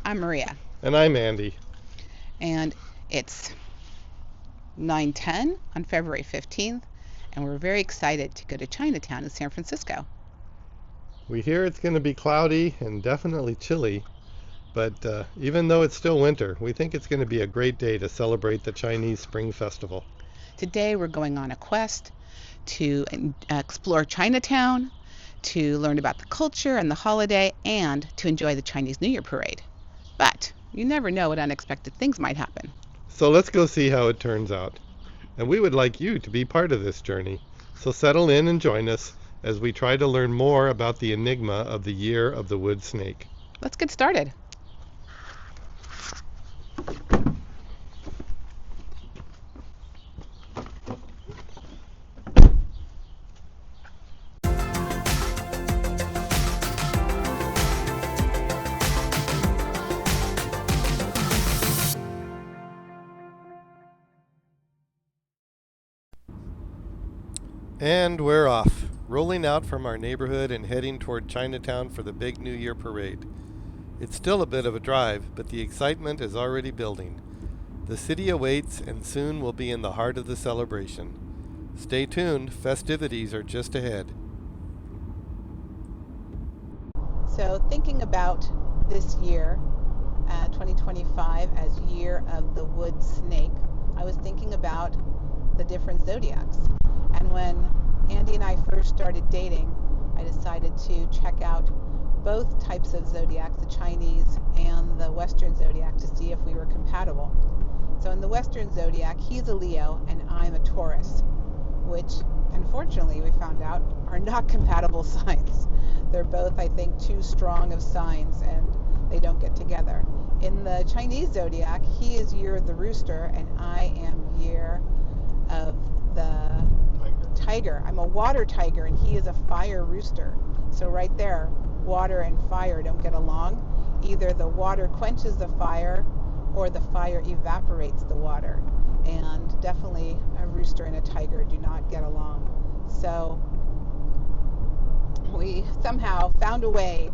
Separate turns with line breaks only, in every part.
I'm Maria,
And I'm Andy.
and it's 9:10 on February 15th, and we're very excited to go to Chinatown in San Francisco.
We hear it's going to be cloudy and definitely chilly, but even though it's still winter, we think it's going to be a great day to celebrate the Chinese Spring Festival.
Today, we're going on a quest to explore Chinatown, to learn about the culture and the holiday, and to enjoy the Chinese New Year parade. But you never know what unexpected things might happen.
So let's go see how it turns out. And we would like you to be part of this journey. So settle in and join us as we try to learn more about the enigma of the Year of the Wood Snake.
Let's get started.
And we're off, rolling out from our neighborhood and heading toward Chinatown for the big New Year parade. It's still a bit of a drive, but the excitement is already building. The city awaits, and soon we'll be in the heart of the celebration. Stay tuned, festivities are just ahead.
So, thinking about this year, 2025, as Year of the Wood Snake, I was thinking about the different zodiacs. And when Andy and I first started dating, I decided to check out both types of zodiacs, the Chinese and the Western zodiac, to see if we were compatible. So in the Western zodiac, he's a Leo and I'm a Taurus, which unfortunately we found out are not compatible signs. They're both, I think, too strong of signs and they don't get together. In the Chinese zodiac, he is Year of the Rooster and I am Year of the Tiger. I'm a water tiger and he is a fire rooster. So right there, water and fire don't get along. Either the water quenches the fire or the fire evaporates the water. And definitely a rooster and a tiger do not get along. So we somehow found a way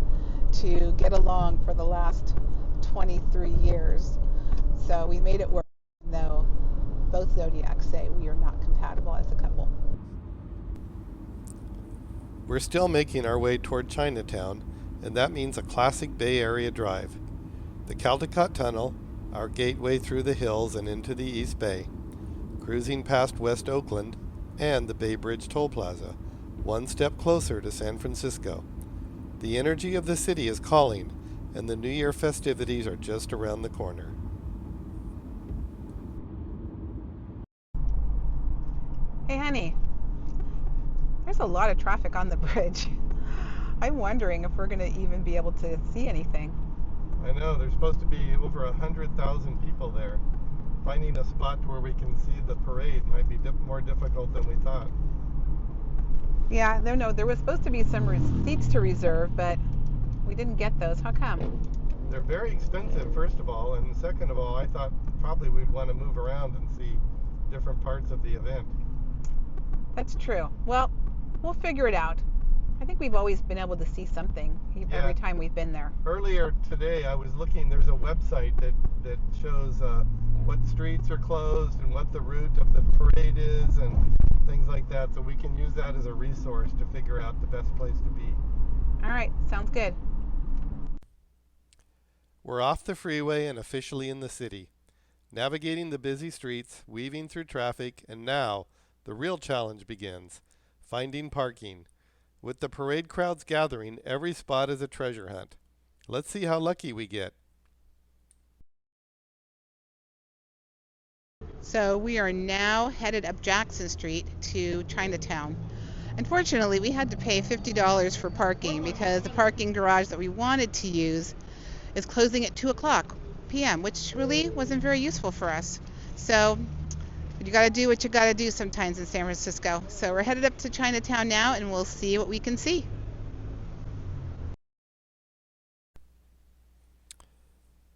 to get along for the last 23 years. So we made it work, though both zodiacs say we are not compatible as a couple.
We're still making our way toward Chinatown, and that means a classic Bay Area drive. The Caldecott Tunnel, our gateway through the hills and into the East Bay, cruising past West Oakland, and the Bay Bridge Toll Plaza, one step closer to San Francisco. The energy of the city is calling, and the New Year festivities are just around the corner.
Hey, honey, there's a lot of traffic on the bridge. I'm wondering if we're going to even be able to see anything.
I know, there's supposed to be over 100,000 people there. Finding a spot where we can see the parade might be more difficult than we thought.
Yeah, no, there was supposed to be some seats to reserve, but we didn't get those. How come?
They're very expensive, first of all, and second of all, I thought probably we'd want to move around and see different parts of the event.
That's true. Well, we'll figure it out. I think we've always been able to see something every time we've been there.
Earlier today, I was looking, there's a website that shows what streets are closed and what the route of the parade is and things like that, so we can use that as a resource to figure out the best place to be.
All right, sounds good.
We're off the freeway and officially in the city, navigating the busy streets, weaving through traffic, and now the real challenge begins, finding parking. With the parade crowds gathering, every spot is a treasure hunt. Let's see how lucky we get.
So we are now headed up Jackson Street to Chinatown. Unfortunately, we had to pay $50 for parking because the parking garage that we wanted to use is closing at 2 o'clock p.m., which really wasn't very useful for us. So you got to do what you got to do sometimes in San Francisco. So we're headed up to Chinatown now, and we'll see what we can see.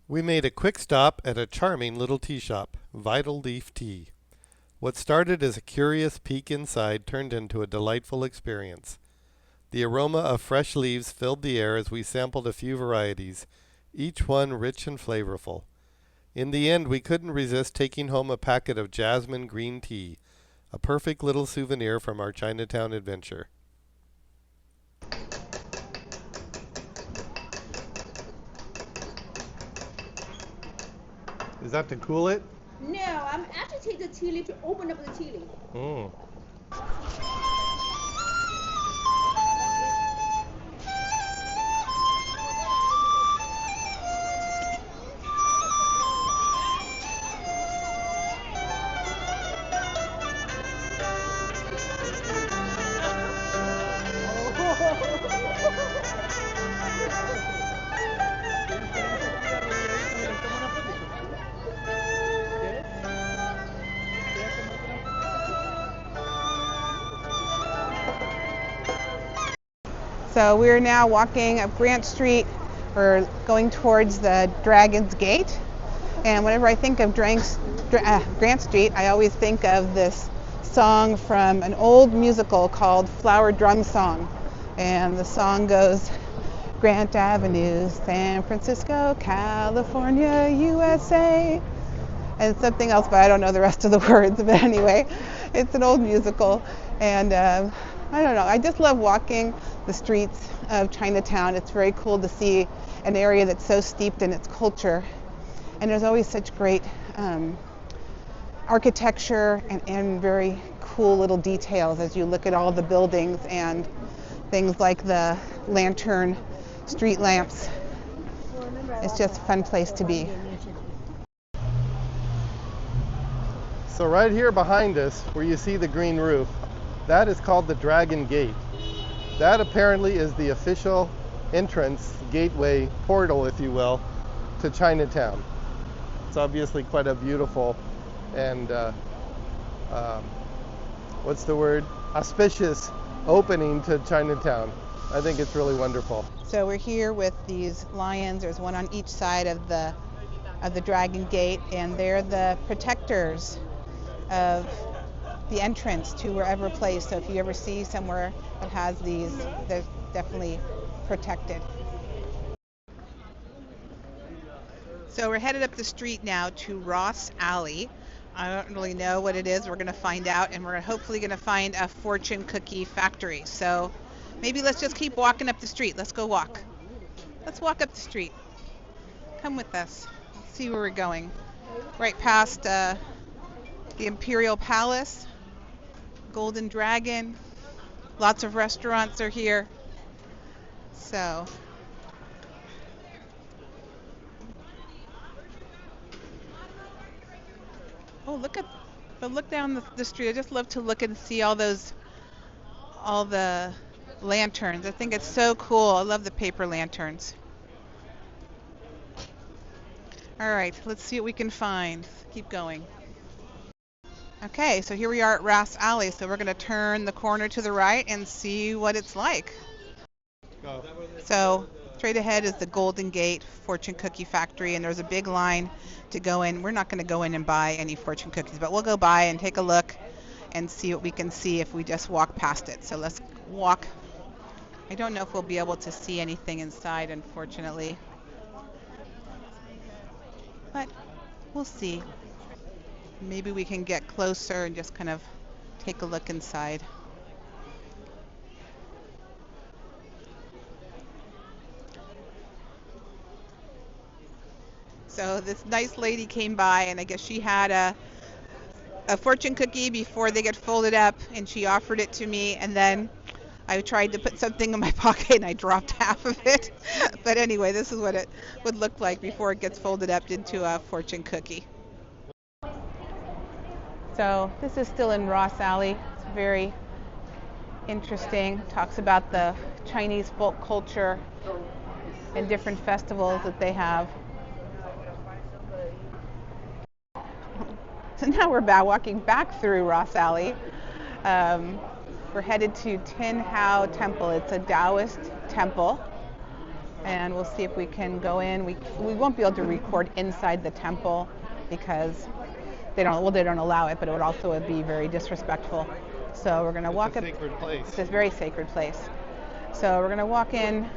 We made a quick stop at a charming little tea shop, Vital Leaf Tea. What started as a curious peek inside turned into a delightful experience. The aroma of fresh leaves filled the air as we sampled a few varieties, each one rich and flavorful. In the end, we couldn't resist taking home a packet of jasmine green tea, a perfect little souvenir from our Chinatown adventure. Is that to cool it?
No, I'm actually take the tea leaf to open up the tea leaf.
Mm.
So we're now walking up Grant Street. We're going towards the Dragon's Gate. And whenever I think of Grant Street, I always think of this song from an old musical called Flower Drum Song. And the song goes, Grant Avenue, San Francisco, California, USA. And something else, but I don't know the rest of the words. But anyway, it's an old musical. And I don't know, I just love walking the streets of Chinatown. It's very cool to see an area that's so steeped in its culture. And there's always such great architecture and very cool little details as you look at all the buildings and things like the lantern street lamps. It's just a fun place to be.
So right here behind us, where you see the green roof, that is called the Dragon Gate. That apparently is the official entrance, gateway, portal, if you will, to Chinatown. It's obviously quite a beautiful and, what's the word? Auspicious opening to Chinatown. I think it's really wonderful.
So we're here with these lions. There's one on each side of the Dragon Gate, and they're the protectors of the entrance to wherever place. So if you ever see somewhere that has these, they're definitely protected. So we're headed up the street now to Ross Alley. I don't really know what it is. We're going to find out, and we're hopefully going to find a fortune cookie factory. So maybe let's just keep walking up the street. Let's go walk. Let's walk up the street. Come with us. Let's see where we're going. Right past the Imperial Palace, Golden Dragon. Lots of restaurants are here. So look down the street. I just love to look and see all the lanterns. I think it's so cool. I love the paper lanterns. All right, let's see what we can find. Keep going. Okay, so here we are at Ross Alley. So we're going to turn the corner to the right and see what it's like.
Go.
So straight ahead is the Golden Gate Fortune Cookie Factory, and there's a big line to go in. We're not going to go in and buy any fortune cookies, but we'll go by and take a look and see what we can see if we just walk past it. So let's walk. I don't know if we'll be able to see anything inside, unfortunately, but we'll see. Maybe we can get closer and just kind of take a look inside. So this nice lady came by, and I guess she had a fortune cookie before they get folded up, and she offered it to me, and then I tried to put something in my pocket and I dropped half of it. But anyway, this is what it would look like before it gets folded up into a fortune cookie. So this is still in Ross Alley. It's very interesting. Talks about the Chinese folk culture and different festivals that they have. So now we're walking back through Ross Alley. We're headed to Tin Hau Temple. It's a Taoist temple, and we'll see if we can go in. We won't be able to record inside the temple because they don't allow it, but it would also be very disrespectful. So we're going to walk up.
It's a sacred place.
It's a very sacred place. So we're going to walk in,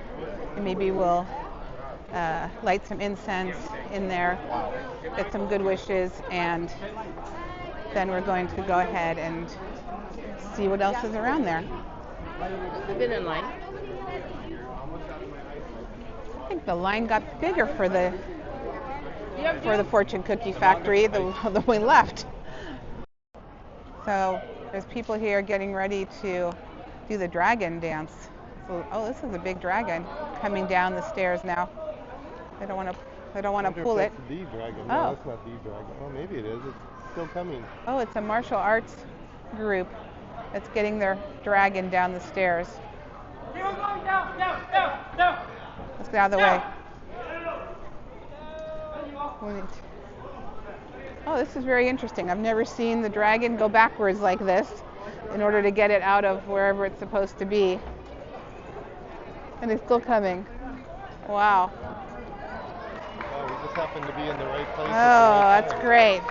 and maybe we'll light some incense in there, get some good wishes, and then we're going to go ahead and see what else is around there.
You've been in line?
I think the line got bigger for the fortune cookie factory the we left. So there's people here getting ready to do the dragon dance. So, oh, this is a big dragon coming down the stairs now. They don't want to pull it.
The dragon.
Oh.
No, that's not the dragon. Oh, maybe it is. It's still coming.
Oh, it's a martial arts group that's getting their dragon down the stairs. Let's get out of the way. Oh, this is very interesting. I've never seen the dragon go backwards like this in order to get it out of wherever it's supposed to be. And it's still coming. Wow.
Oh, we just happen to be in the right place.
Oh, that's great.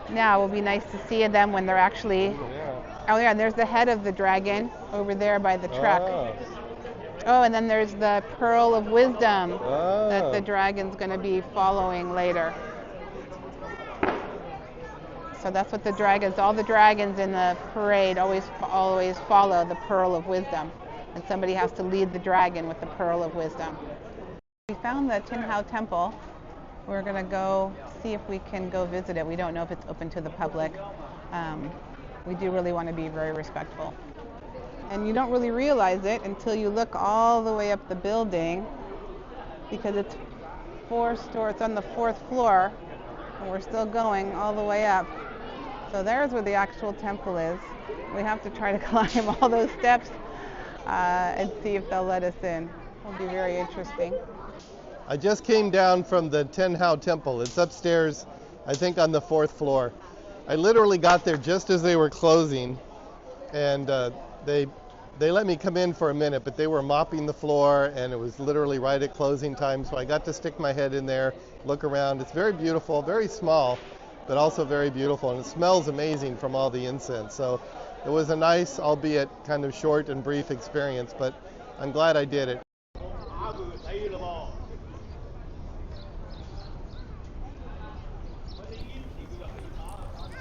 Now it will be nice to see them when they're actually... Oh yeah, and there's the head of the dragon over there by the truck. Oh, and then there's the pearl of wisdom that the dragon's going to be following later. So that's what the dragons, all the dragons in the parade always follow the pearl of wisdom. And somebody has to lead the dragon with the pearl of wisdom. We found the Tin Hau Temple. We're going to go see if we can go visit it. We don't know if it's open to the public. We do really want to be very respectful. And you don't really realize it until you look all the way up the building, because it's it's on the 4th floor, and we're still going all the way up. So there's where the actual temple is. We have to try to climb all those steps and see if they'll let us in. It'll be very interesting.
I just came down from the Tin Hau Temple. It's upstairs, I think on the 4th floor. I literally got there just as they were closing, and they let me come in for a minute, but they were mopping the floor, and it was literally right at closing time, so I got to stick my head in there, look around. It's very beautiful, very small, but also very beautiful, and it smells amazing from all the incense. So it was a nice, albeit kind of short and brief experience, but I'm glad I did it.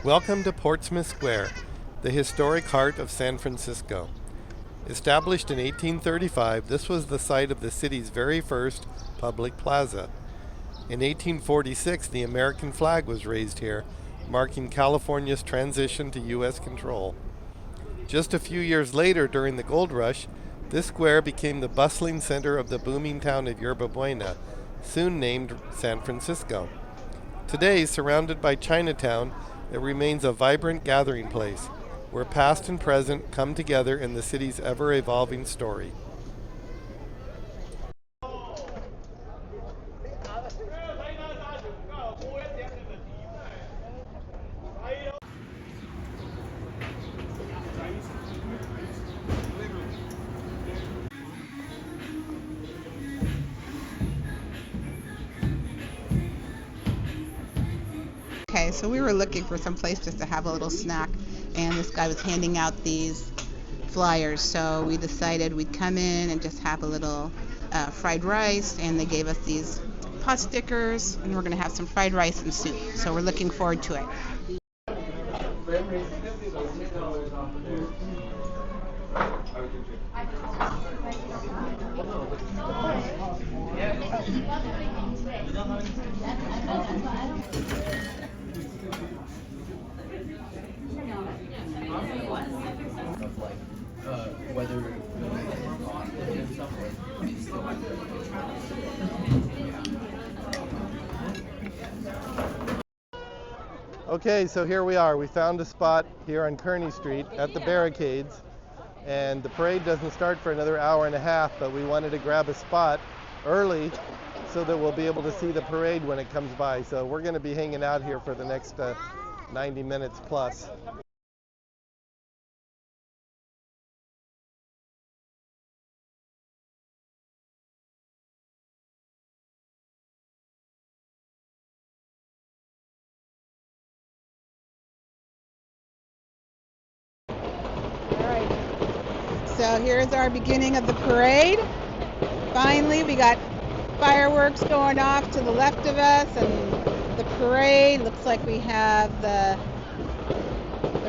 Welcome to Portsmouth Square, the historic heart of San Francisco. Established in 1835, this was the site of the city's very first public plaza. In 1846, the American flag was raised here, marking California's transition to U.S. control. Just a few years later, during the gold rush, this square became the bustling center of the booming town of Yerba Buena, soon named San Francisco. Today, surrounded by Chinatown, it remains a vibrant gathering place, where past and present come together in the city's ever-evolving story.
Okay, so we were looking for some place just to have a little snack, and this guy was handing out these flyers, so we decided we'd come in and just have a little fried rice, and they gave us these pot stickers, and we're going to have some fried rice and soup, so we're looking forward to it.
Okay, so here we are. We found a spot here on Kearny Street at the barricades, and the parade doesn't start for another hour and a half, but we wanted to grab a spot early so that we'll be able to see the parade when it comes by. So we're going to be hanging out here for the next 90 minutes plus.
All right. So here's our beginning of the parade. Finally, we got fireworks going off to the left of us, and the parade looks like we have the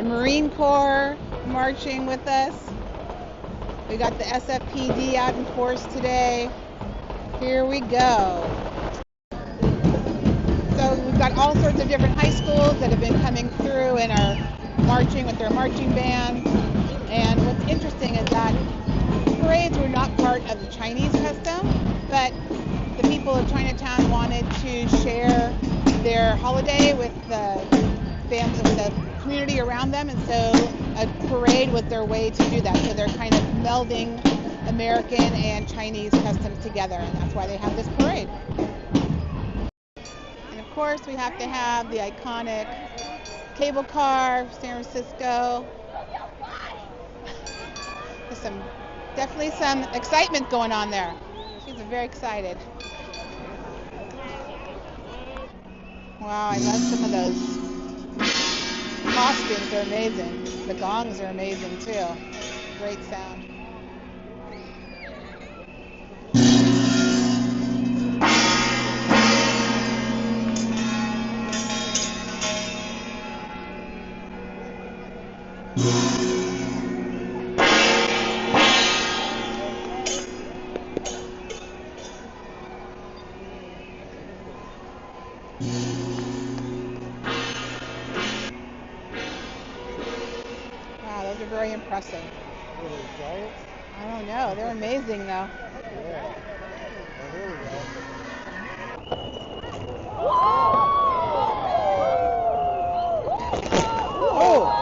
Marine Corps marching with us. We got the SFPD out in force today. Here we go. So we've got all sorts of different high schools that have been coming through and are marching with their marching bands. And what's interesting is that parades were not part of the Chinese custom, but the people of Chinatown wanted to share their holiday with the family, with the community around them, and so a parade was their way to do that. So they're kind of melding American and Chinese customs together, and that's why they have this parade. And of course, we have to have the iconic cable car, San Francisco. There's definitely some excitement going on there. She's very excited. Wow, I love some of those costumes. They're amazing. The gongs are amazing too. Great sound. Wow, those are very impressive. I don't know. They're amazing though. Oh!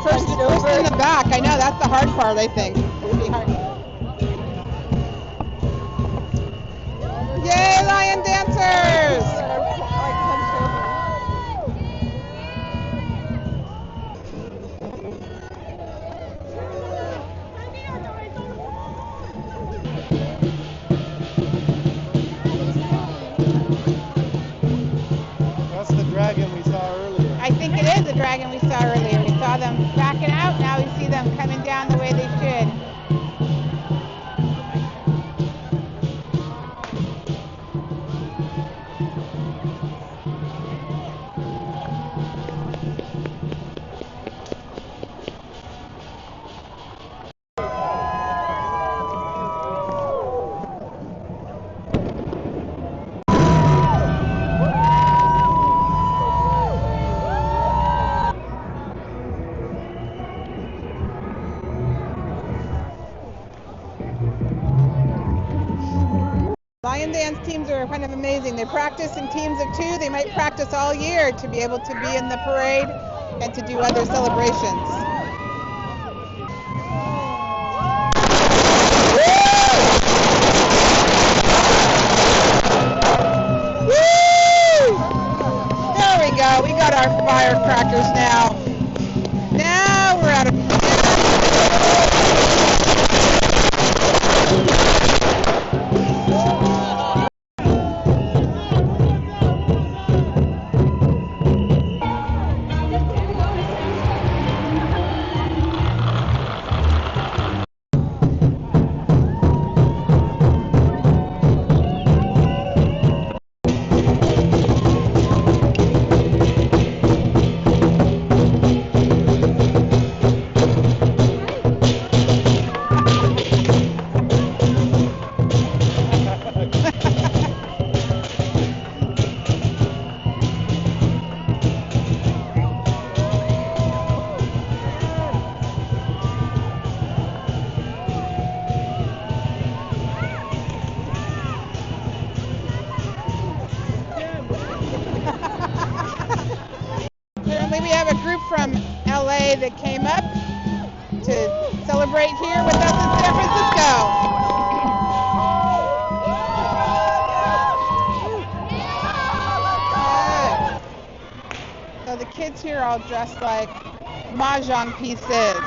First in the back. I know, that's the hard part, I think. It'll be hard. Yay, lion dancers!
That's the dragon we saw earlier.
I think it is the dragon we saw earlier. We saw them backing out, now we see them coming down the way they should. Lion dance teams are kind of amazing. They practice in teams of 2. They might practice all year to be able to be in the parade and to do other celebrations. Woo! There we go. We got our firecrackers now. Now we're out of... we have a group from LA that came up to celebrate here with us in San Francisco. Good. So the kids here are all dressed like mahjong pieces.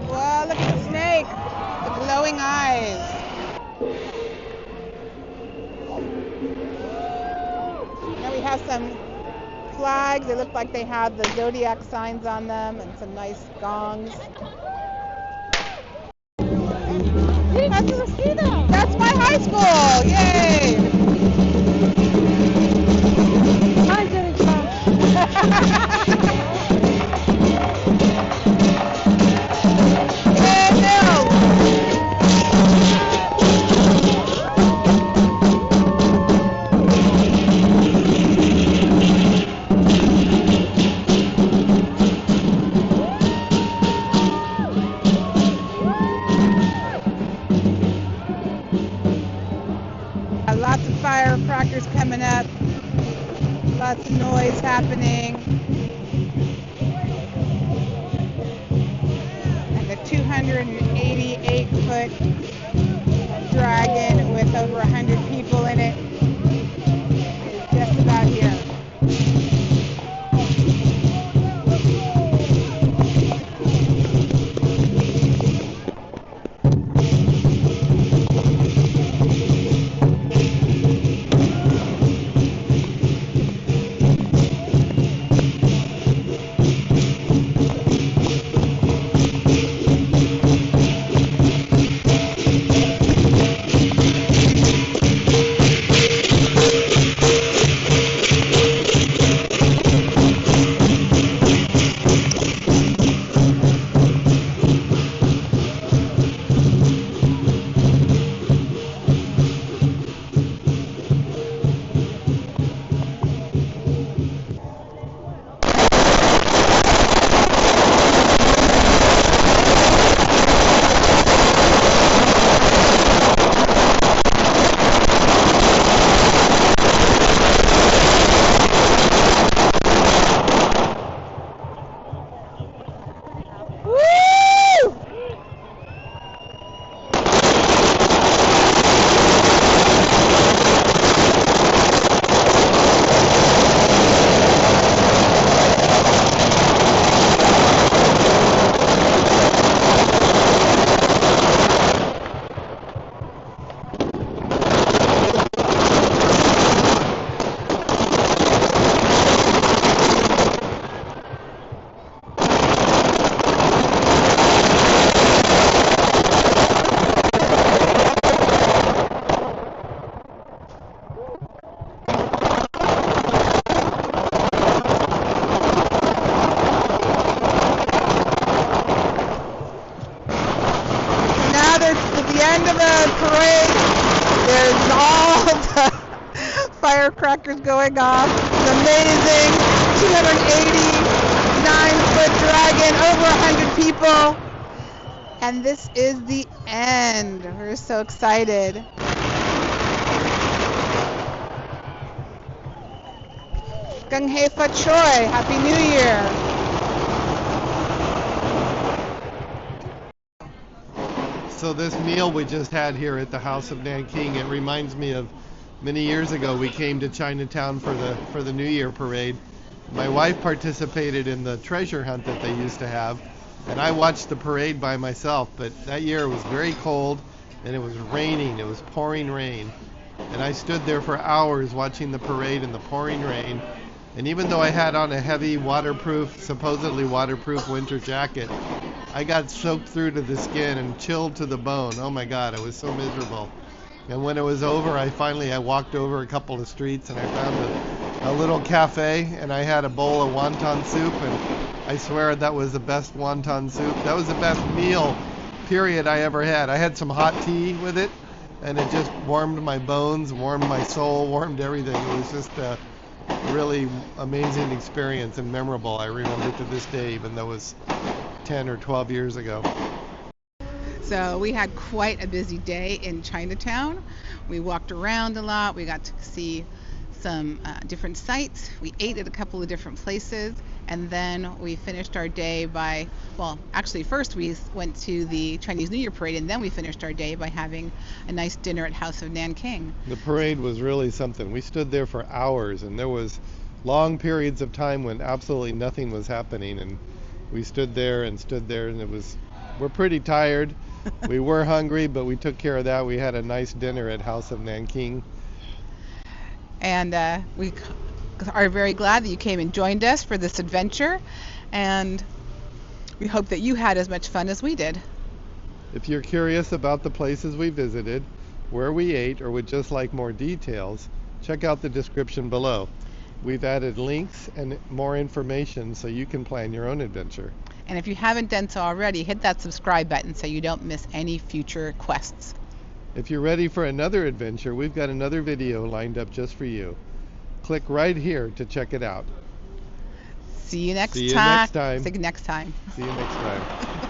Whoa, look at the snake. The glowing eyes. Now we have some flags. They look like they have the zodiac signs on them and some nice gongs. That's my high school! Yay! Hi, Jennifer. Lots of firecrackers coming up, lots of noise happening, and the 288-foot dragon with over 100 people in it is just about here. End of the parade, there's all the firecrackers going off. It's amazing. 289-foot dragon, over 100 people. And this is the end. We're so excited. Gung Hei Fa Choi. Happy New Year.
So this meal we just had here at the House of Nanking, it reminds me of many years ago we came to Chinatown for the New Year parade. My wife participated in the treasure hunt that they used to have, and I watched the parade by myself, but that year it was very cold and it was raining, it was pouring rain. And I stood there for hours watching the parade in the pouring rain. And even though I had on a heavy supposedly waterproof winter jacket, I got soaked through to the skin and chilled to the bone. Oh my God, it was so miserable. And when it was over, I walked over a couple of streets and I found a little cafe, and I had a bowl of wonton soup, and I swear that was the best wonton soup. That was the best meal, period, I ever had. I had some hot tea with it, and it just warmed my bones, warmed my soul, warmed everything. It was just a really amazing experience and memorable. I remember it to this day, even though it was 10 or 12 years ago.
So we had quite a busy day in Chinatown. We walked around a lot. We got to see some different sites. We ate at a couple of different places, and then we finished our day by, well, actually first we went to the Chinese New Year parade, and then we finished our day by having a nice dinner at House of Nanking.
The parade was really something. We stood there for hours, and there was long periods of time when absolutely nothing was happening, and we stood there, and we're pretty tired. We were hungry, but we took care of that. We had a nice dinner at House of Nanking.
And we are very glad that you came and joined us for this adventure, and we hope that you had as much fun as we did.
If you're curious about the places we visited, where we ate, or would just like more details, check out the description below. We've added links and more information so you can plan your own adventure.
And if you haven't done so already, hit that subscribe button so you don't miss any future quests.
If you're ready for another adventure, we've got another video lined up just for you. Click right here to check it out.
See you next
See you
time.
next time.
See you next time.
See you next time.